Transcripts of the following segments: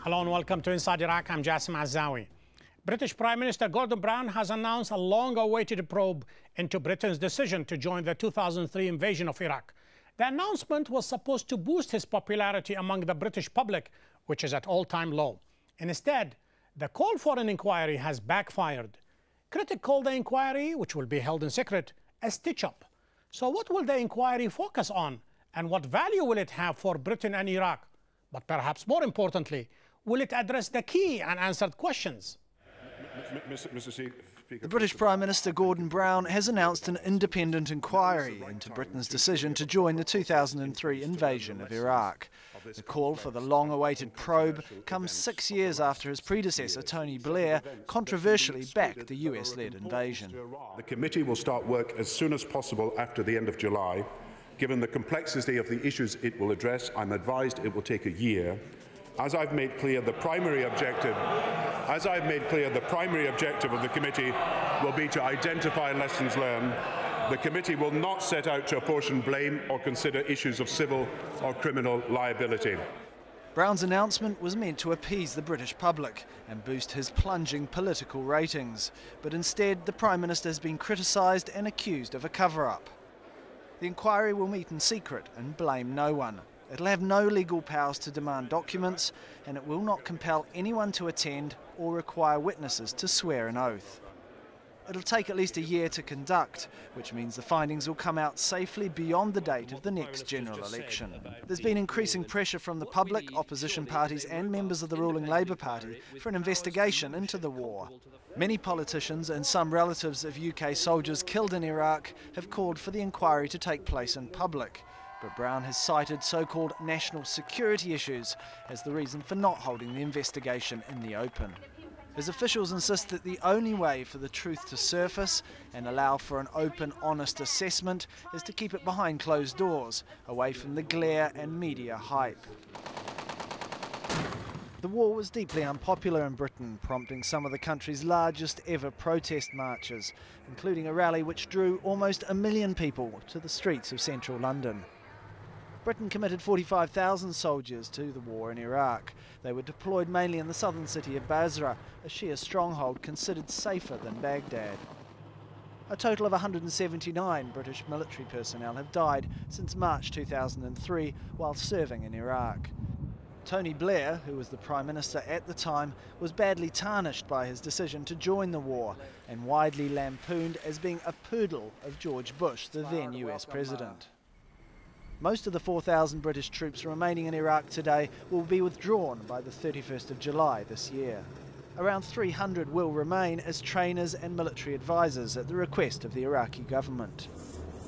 Hello and welcome to Inside Iraq. I'm Jassim Azzawi. British Prime Minister Gordon Brown has announced a long-awaited probe into Britain's decision to join the 2003 invasion of Iraq. The announcement was supposed to boost his popularity among the British public, which is at all-time low. Instead, the call for an inquiry has backfired. Critics call the inquiry, which will be held in secret, a stitch-up. So what will the inquiry focus on, and what value will it have for Britain and Iraq? But perhaps more importantly, will it address the key unanswered questions? Mr. Speaker. The British Prime Minister Gordon Brown has announced an independent inquiry into Britain's decision to join the 2003 invasion of Iraq. The call for the long-awaited probe comes 6 years after his predecessor, Tony Blair, controversially backed the US-led invasion. The committee will start work as soon as possible after the end of July. Given the complexity of the issues it will address, I'm advised it will take a year. As I've made clear, the primary objective of the committee will be to identify lessons learned. The committee will not set out to apportion blame or consider issues of civil or criminal liability. Brown's announcement was meant to appease the British public and boost his plunging political ratings. But instead, the Prime Minister has been criticised and accused of a cover-up. The inquiry will meet in secret and blame no one. It'll have no legal powers to demand documents, and it will not compel anyone to attend or require witnesses to swear an oath. It'll take at least a year to conduct, which means the findings will come out safely beyond the date of the next general election. There's been increasing pressure from the public, opposition parties and members of the ruling Labour Party for an investigation into the war. Many politicians and some relatives of UK soldiers killed in Iraq have called for the inquiry to take place in public. But Brown has cited so-called national security issues as the reason for not holding the investigation in the open. His officials insist that the only way for the truth to surface and allow for an open, honest assessment is to keep it behind closed doors, away from the glare and media hype. The war was deeply unpopular in Britain, prompting some of the country's largest ever protest marches, including a rally which drew almost 1 million people to the streets of central London. Britain committed 45,000 soldiers to the war in Iraq. They were deployed mainly in the southern city of Basra, a Shia stronghold considered safer than Baghdad. A total of 179 British military personnel have died since March 2003 while serving in Iraq. Tony Blair, who was the Prime Minister at the time, was badly tarnished by his decision to join the war and widely lampooned as being a poodle of George Bush, the then US President. Most of the 4,000 British troops remaining in Iraq today will be withdrawn by the 31st of July this year. Around 300 will remain as trainers and military advisors at the request of the Iraqi government.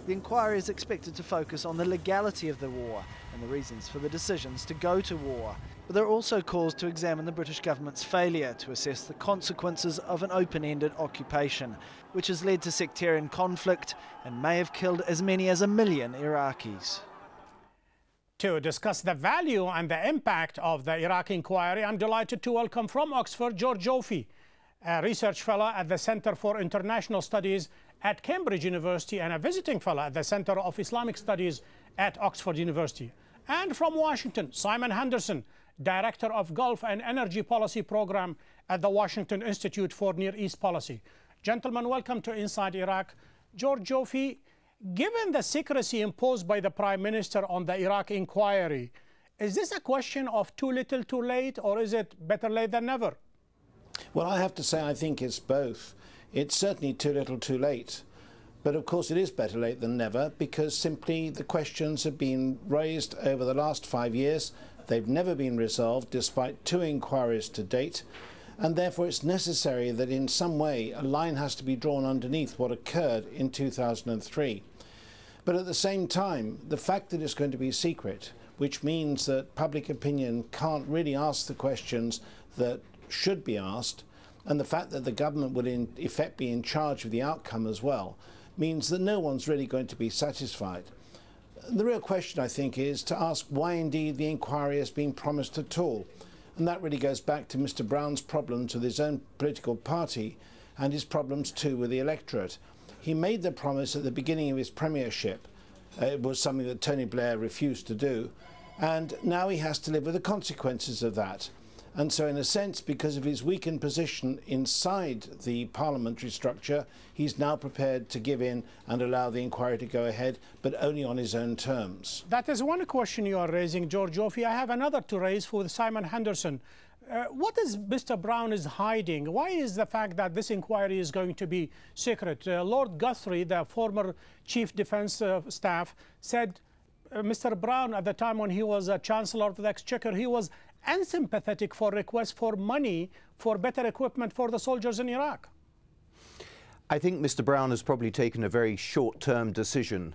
The inquiry is expected to focus on the legality of the war and the reasons for the decisions to go to war. But there are also calls to examine the British government's failure to assess the consequences of an open-ended occupation, which has led to sectarian conflict and may have killed as many as 1 million Iraqis. To discuss the value and the impact of the Iraq inquiry, I'm delighted to welcome from Oxford George Joffé, a research fellow at the Centre for International Studies at Cambridge University and a visiting fellow at the Centre of Islamic Studies at Oxford University. And from Washington, Simon Henderson, Director of Gulf and Energy Policy Program at the Washington Institute for Near East Policy. Gentlemen, welcome to Inside Iraq. George Joffé, given the secrecy imposed by the Prime Minister on the Iraq inquiry, is this a question of too little too late, or is it better late than never? Well, I have to say I think it's both. It's certainly too little too late. But of course it is better late than never, because simply the questions have been raised over the last 5 years. They've never been resolved despite 2 inquiries to date. And therefore it's necessary that in some way a line has to be drawn underneath what occurred in 2003. But at the same time, the fact that it's going to be secret, which means that public opinion can't really ask the questions that should be asked, and the fact that the government will in effect be in charge of the outcome as well, means that no one's really going to be satisfied. The real question, I think, is to ask why indeed the inquiry has been promised at all. And that really goes back to Mr. Brown's problems with his own political party and his problems too with the electorate. He made the promise at the beginning of his premiership. It was something that Tony Blair refused to do. And now he has to live with the consequences of that. And so in a sense, because of his weakened position inside the parliamentary structure, he's now prepared to give in and allow the inquiry to go ahead, but only on his own terms. That is one question you are raising, George Joffe. I have another to raise for Simon Henderson. What is Mr. Brown is hiding? Why is the fact that this inquiry is going to be secret? Lord Guthrie, the former Chief Defence Staff, said Mr. Brown, at the time when he was Chancellor of the Exchequer, he was unsympathetic for requests for money for better equipment for the soldiers in Iraq. I think Mr. Brown has probably taken a very short-term decision.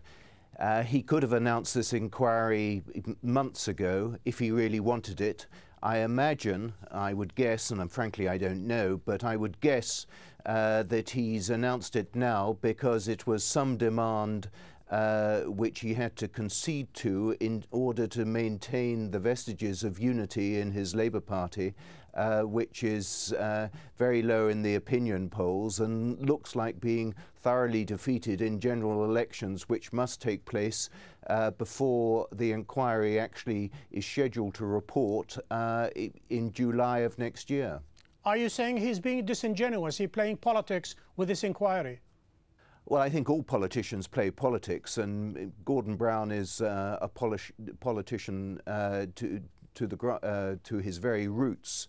He could have announced this inquiry months ago if he really wanted it. I imagine, I would guess, and frankly I don't know, but I would guess that he's announced it now because it was some demand which he had to concede to in order to maintain the vestiges of unity in his Labour Party, which is very low in the opinion polls and looks like being thoroughly defeated in general elections, which must take place before the inquiry actually is scheduled to report in July of next year. Are you saying he's being disingenuous? He's playing politics with this inquiry? Well, I think all politicians play politics, and Gordon Brown is a politician to his very roots.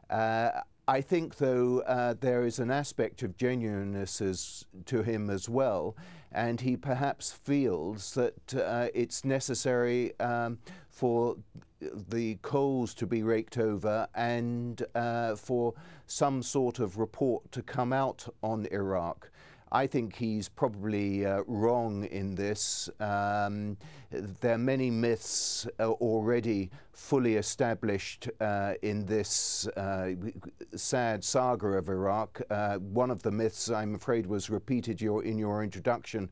I think, though, there is an aspect of genuineness to him as well, and he perhaps feels that it's necessary for the coals to be raked over and for some sort of report to come out on Iraq. I think he's probably wrong in this. There are many myths already fully established in this sad saga of Iraq. One of the myths, I'm afraid, was repeated in your introduction,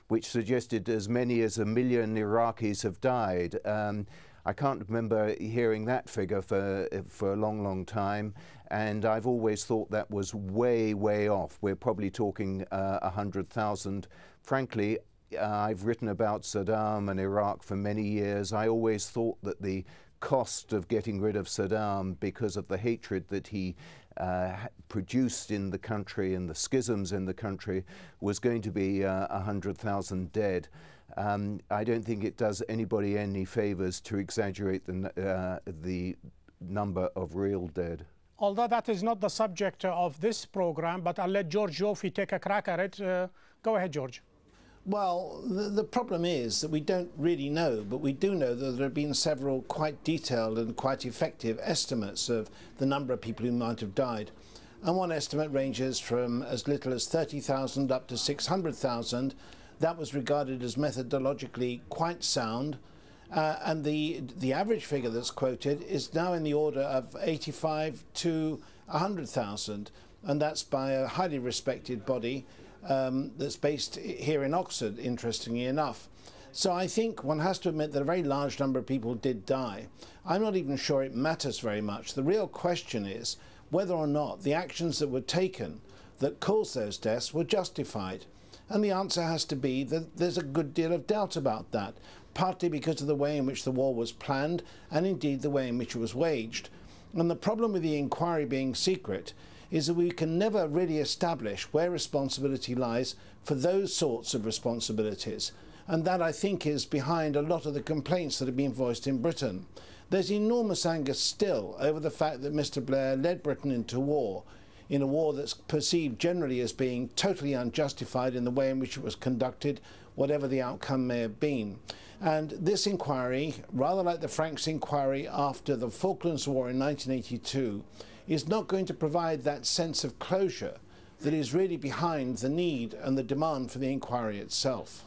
which suggested as many as 1 million Iraqis have died. I can't remember hearing that figure for a long, long time, and I've always thought that was way, way off. We're probably talking 100,000. Frankly, I've written about Saddam and Iraq for many years. I always thought that the cost of getting rid of Saddam, because of the hatred that he produced in the country and the schisms in the country, was going to be 100,000 dead. I don't think it does anybody any favors to exaggerate the number of real dead. Although that is not the subject of this program, but I'll let George Joffe take a crack at it. Go ahead, George. Well, the problem is that we don't really know, but we do know that there have been several quite detailed and quite effective estimates of the number of people who might have died. And one estimate ranges from as little as 30,000 up to 600,000. That was regarded as methodologically quite sound. And the average figure that's quoted is now in the order of 85 to 100,000. And that's by a highly respected body that's based here in Oxford, interestingly enough. So I think one has to admit that a very large number of people did die. I'm not even sure it matters very much. The real question is whether or not the actions that were taken that caused those deaths were justified. And the answer has to be that there's a good deal of doubt about that, partly because of the way in which the war was planned and indeed the way in which it was waged. And the problem with the inquiry being secret is that we can never really establish where responsibility lies for those sorts of responsibilities. And that, I think, is behind a lot of the complaints that have been voiced in Britain. There's enormous anger still over the fact that Mr. Blair led Britain into war, in a war that's perceived generally as being totally unjustified in the way in which it was conducted, whatever the outcome may have been. And this inquiry, rather like the Franks inquiry after the Falklands War in 1982, is not going to provide that sense of closure that is really behind the need and the demand for the inquiry itself.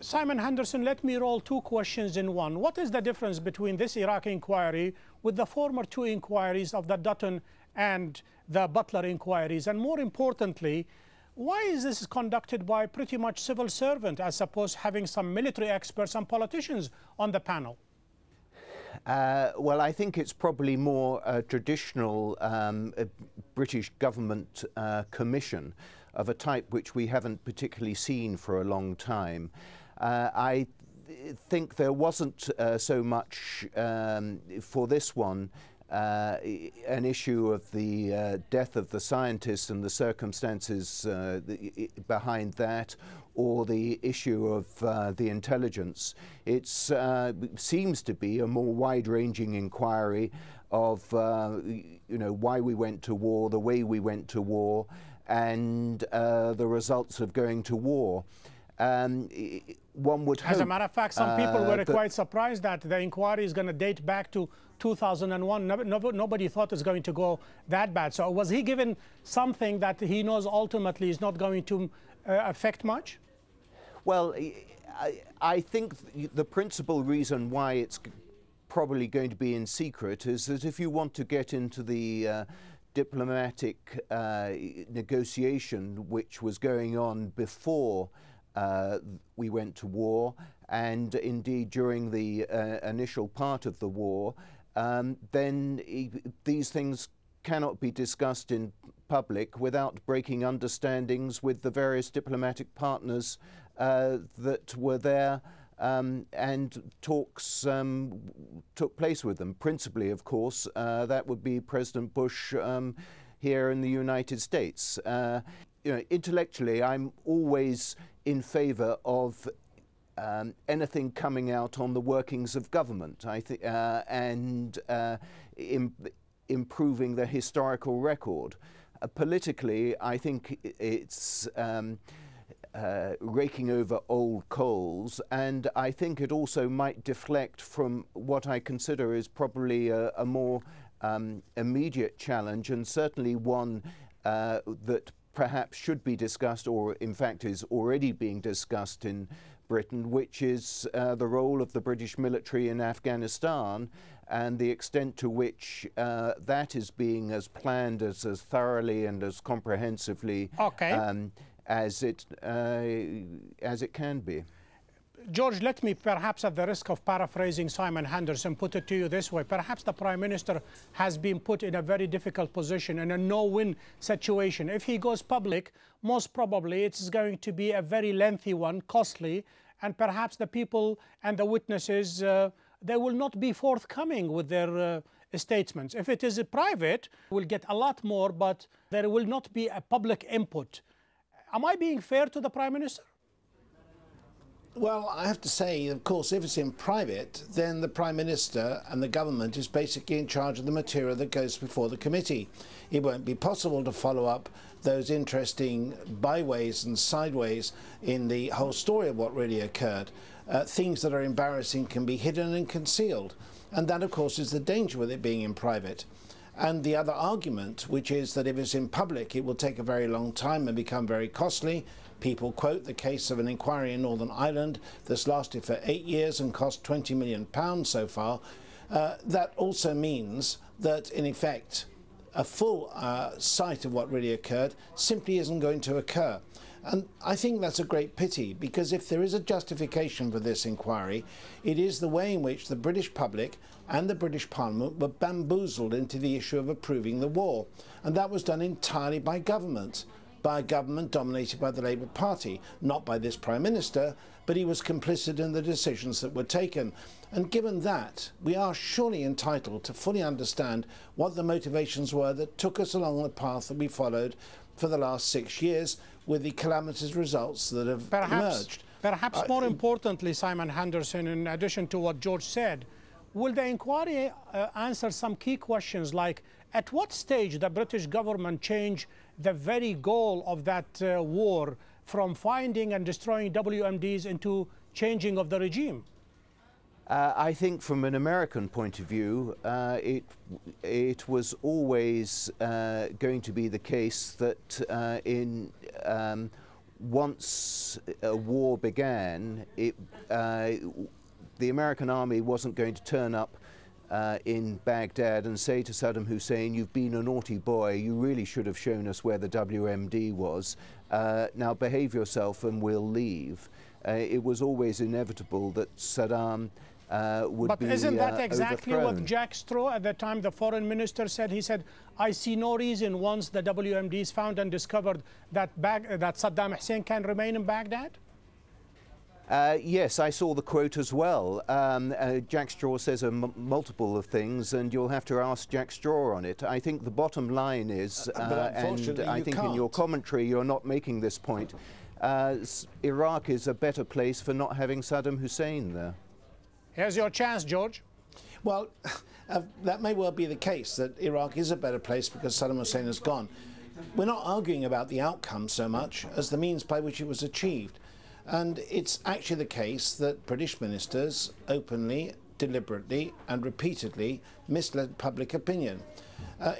Simon Henderson, let me roll two questions in one. What is the difference between this Iraq inquiry with the former two inquiries of the Dutton and the Butler inquiries? And more importantly, why is this conducted by pretty much civil servant as opposed to having some military experts and politicians on the panel? Well, I think it's probably more a traditional British government commission of a type which we haven't particularly seen for a long time. I think there wasn't so much for this one an issue of the death of the scientist and the circumstances behind that, or the issue of the intelligence. It seems to be a more wide-ranging inquiry of why we went to war, the way we went to war, and the results of going to war. One would hope, as a matter of fact, some people were quite surprised that the inquiry is going to date back to 2001. Nobody thought it's going to go that bad. So was he given something that he knows ultimately is not going to affect much? Well, I think the principal reason why it's probably going to be in secret is that if you want to get into the diplomatic negotiation which was going on before we went to war, and indeed during the initial part of the war, then these things cannot be discussed in public without breaking understandings with the various diplomatic partners that were there, and talks took place with them. Principally, of course, that would be President Bush here in the United States. Intellectually, I'm always in favor of anything coming out on the workings of government, I think, and improving the historical record. Politically, I think it's raking over old coals, and I think it also might deflect from what I consider is probably a more immediate challenge, and certainly one that perhaps should be discussed, or in fact is already being discussed in Britain, which is the role of the British military in Afghanistan, and the extent to which that is being as planned, as thoroughly and as comprehensively as it can be. George, let me perhaps, at the risk of paraphrasing Simon Henderson, put it to you this way. Perhaps the Prime Minister has been put in a very difficult position, in a no-win situation. If he goes public, most probably it's going to be a very lengthy one, costly, and perhaps the people and the witnesses, they will not be forthcoming with their statements. If it is private, we'll get a lot more, but there will not be a public input. Am I being fair to the Prime Minister? Well, I have to say, of course, if it's in private, then the Prime Minister and the government is basically in charge of the material that goes before the committee. It won't be possible to follow up those interesting byways and sideways in the whole story of what really occurred. Things that are embarrassing can be hidden and concealed. And that, of course, is the danger with it being in private. And the other argument, which is that if it's in public, it will take a very long time and become very costly. People quote the case of an inquiry in Northern Ireland that's lasted for 8 years and cost £20 million so far. That also means that, in effect, a full sight of what really occurred simply isn't going to occur. And I think that's a great pity, because if there is a justification for this inquiry, it is the way in which the British public and the British Parliament were bamboozled into the issue of approving the war. And that was done entirely by government. By a government dominated by the Labour Party, not by this Prime Minister, but he was complicit in the decisions that were taken. And given that, we are surely entitled to fully understand what the motivations were that took us along the path that we followed for the last 6 years, with the calamitous results that have emerged. Perhaps more importantly, Simon Henderson, in addition to what George said, will the inquiry answer some key questions like, at what stage the British government changed the very goal of that war from finding and destroying WMDs into changing of the regime? I think from an American point of view, it was always going to be the case that once a war began, the American army wasn't going to turn up in Baghdad and say to Saddam Hussein, "You've been a naughty boy, you really should have shown us where the WMD was. Now behave yourself and we'll leave." It was always inevitable that Saddam would but be isn't that exactly overthrown. what Jack Straw at the time, the foreign minister, said? He said, I see no reason once the WMDs found and discovered that Saddam Hussein can remain in Baghdad? Yes, I saw the quote as well. Jack Straw says multiple of things, and you'll have to ask Jack Straw on it. I think the bottom line is, and I think in your commentary you're not making this point, Iraq is a better place for not having Saddam Hussein there. Here's your chance, George. Well, that may well be the case, that Iraq is a better place because Saddam Hussein has gone. We're not arguing about the outcome so much as the means by which it was achieved. And it's actually the case that British ministers openly, deliberately and repeatedly misled public opinion.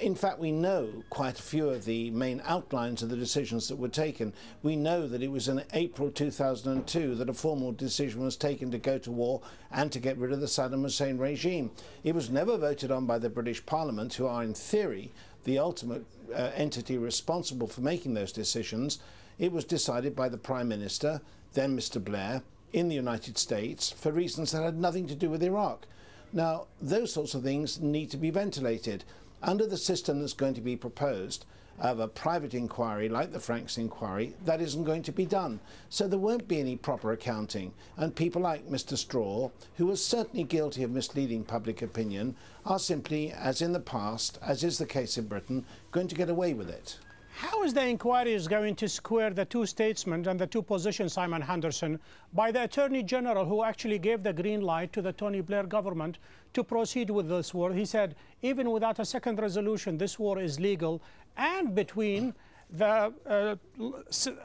In fact, we know quite a few of the main outlines of the decisions that were taken. We know that it was in April 2002 that a formal decision was taken to go to war and to get rid of the Saddam Hussein regime. It was never voted on by the British Parliament, who are in theory the ultimate entity responsible for making those decisions. It was decided by the Prime Minister, then Mr. Blair, in the United States for reasons that had nothing to do with Iraq. Now, those sorts of things need to be ventilated. Under the system that's going to be proposed of a private inquiry like the Franks inquiry, that isn't going to be done. So there won't be any proper accounting. And people like Mr. Straw, who was certainly guilty of misleading public opinion, are simply, as in the past, as is the case in Britain, going to get away with it. How is the inquiry going to square the two statements and the two positions, Simon Henderson, by the Attorney General, who actually gave the green light to the Tony Blair government to proceed with this war? He said, even without a second resolution, this war is legal. And between the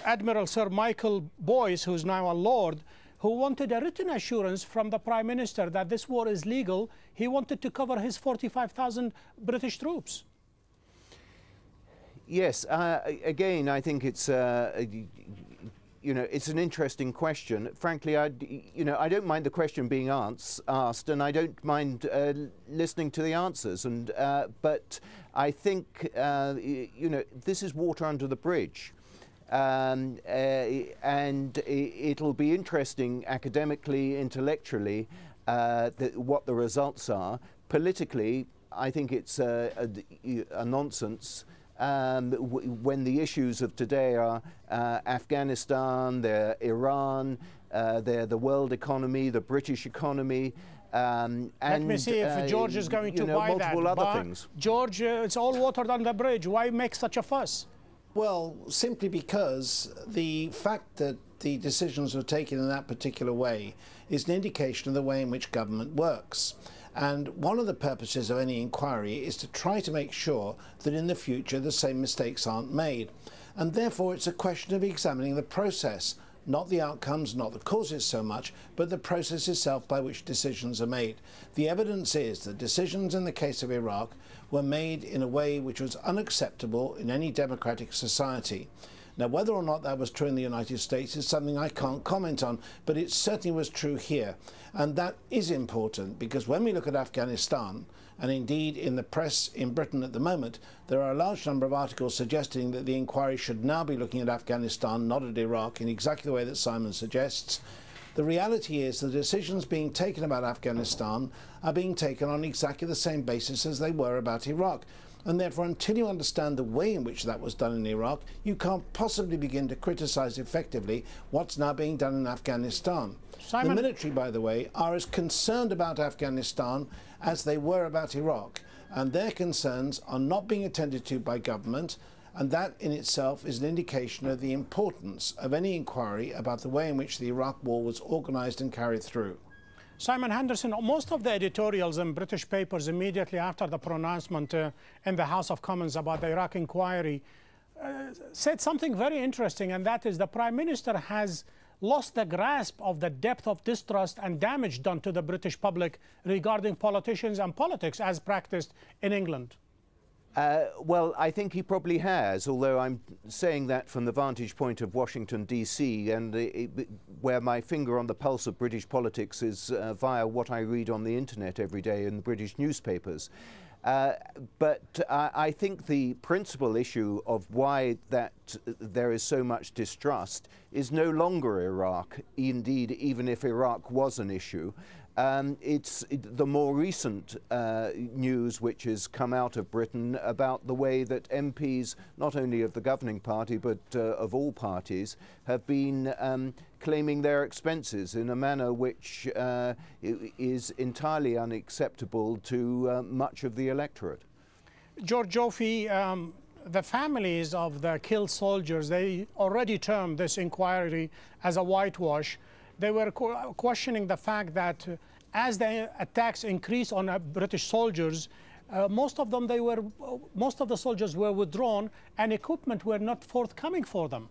Admiral Sir Michael Boyce, who's now a Lord, who wanted a written assurance from the Prime Minister that this war is legal, he wanted to cover his 45,000 British troops. Yes, again, I think it's it's an interesting question. Frankly, I don't mind the question being asked, and I don't mind listening to the answers. And but I think this is water under the bridge, and it'll be interesting academically, intellectually, what the results are. Politically, I think it's a nonsense. When the issues of today are Afghanistan, they're Iran, they're the world economy, the British economy, and let me see if George is going to buy that. Multiple other things. George, it's all water on the bridge. Why make such a fuss? Well, simply because the fact that the decisions were taken in that particular way is an indication of the way in which government works. And one of the purposes of any inquiry is to try to make sure that in the future the same mistakes aren't made. And therefore it's a question of examining the process, not the outcomes, not the causes so much, but the process itself by which decisions are made. The evidence is that decisions in the case of Iraq were made in a way which was unacceptable in any democratic society. Now, whether or not that was true in the United States is something I can't comment on, but it certainly was true here. And that is important because when we look at Afghanistan, and indeed in the press in Britain at the moment, there are a large number of articles suggesting that the inquiry should now be looking at Afghanistan, not at Iraq, in exactly the way that Simon suggests. The reality is the decisions being taken about Afghanistan are being taken on exactly the same basis as they were about Iraq. And therefore, until you understand the way in which that was done in Iraq, you can't possibly begin to criticize effectively what's now being done in Afghanistan. Simon. The military, by the way, are as concerned about Afghanistan as they were about Iraq. And their concerns are not being attended to by government. And that in itself is an indication of the importance of any inquiry about the way in which the Iraq war was organized and carried through. Simon Henderson, most of the editorials in British papers immediately after the pronouncement in the House of Commons about the Iraq inquiry said something very interesting, and that is the Prime Minister has lost the grasp of the depth of distrust and damage done to the British public regarding politicians and politics as practiced in England. Well, I think he probably has, although I'm saying that from the vantage point of Washington, D.C., and where my finger on the pulse of British politics is via what I read on the internet every day in the British newspapers. But I think the principal issue of why there is so much distrust is no longer Iraq. Indeed, even if Iraq was an issue, It's the more recent news which has come out of Britain about the way that MPs, not only of the governing party but of all parties, have been claiming their expenses in a manner which is entirely unacceptable to much of the electorate. George Joffe, the families of the killed soldiers, they already termed this inquiry as a whitewash. They were questioning the fact that as the attacks increased on British soldiers, most of the soldiers were withdrawn and equipment were not forthcoming for them.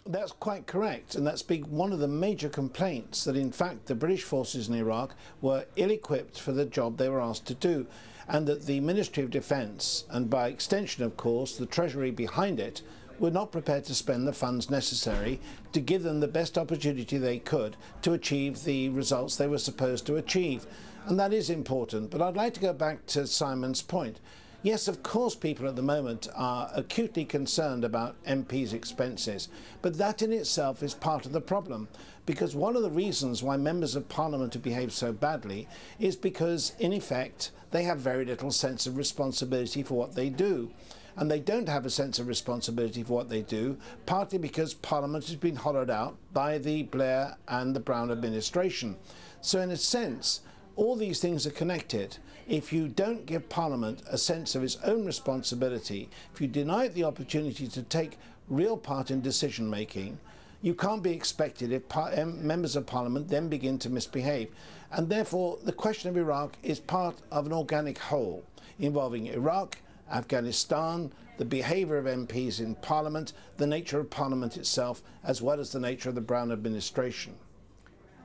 That's quite correct, and that's been one of the major complaints, that in fact the British forces in Iraq were ill-equipped for the job they were asked to do, and that the Ministry of Defence, and by extension of course the Treasury behind it, were not prepared to spend the funds necessary to give them the best opportunity they could to achieve the results they were supposed to achieve. And that is important. But I'd like to go back to Simon's point. Yes, of course people at the moment are acutely concerned about MPs' expenses, but that in itself is part of the problem, because one of the reasons why members of Parliament have behaved so badly is because, in effect, they have very little sense of responsibility for what they do. And they don't have a sense of responsibility for what they do, partly because Parliament has been hollowed out by the Blair and the Brown administration. So in a sense, all these things are connected. If you don't give Parliament a sense of its own responsibility, if you deny it the opportunity to take real part in decision making, you can't be expected if members of Parliament then begin to misbehave. And therefore the question of Iraq is part of an organic whole involving Iraq, Afghanistan, the behaviour of MPs in Parliament, the nature of Parliament itself, as well as the nature of the Brown administration.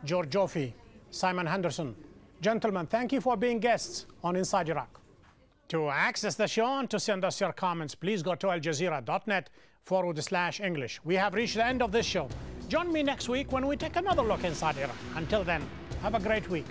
George Joffe, Simon Henderson, gentlemen, thank you for being guests on Inside Iraq. To access the show and to send us your comments, please go to aljazeera.net/English. We have reached the end of this show. Join me next week when we take another look inside Iraq. Until then, have a great week.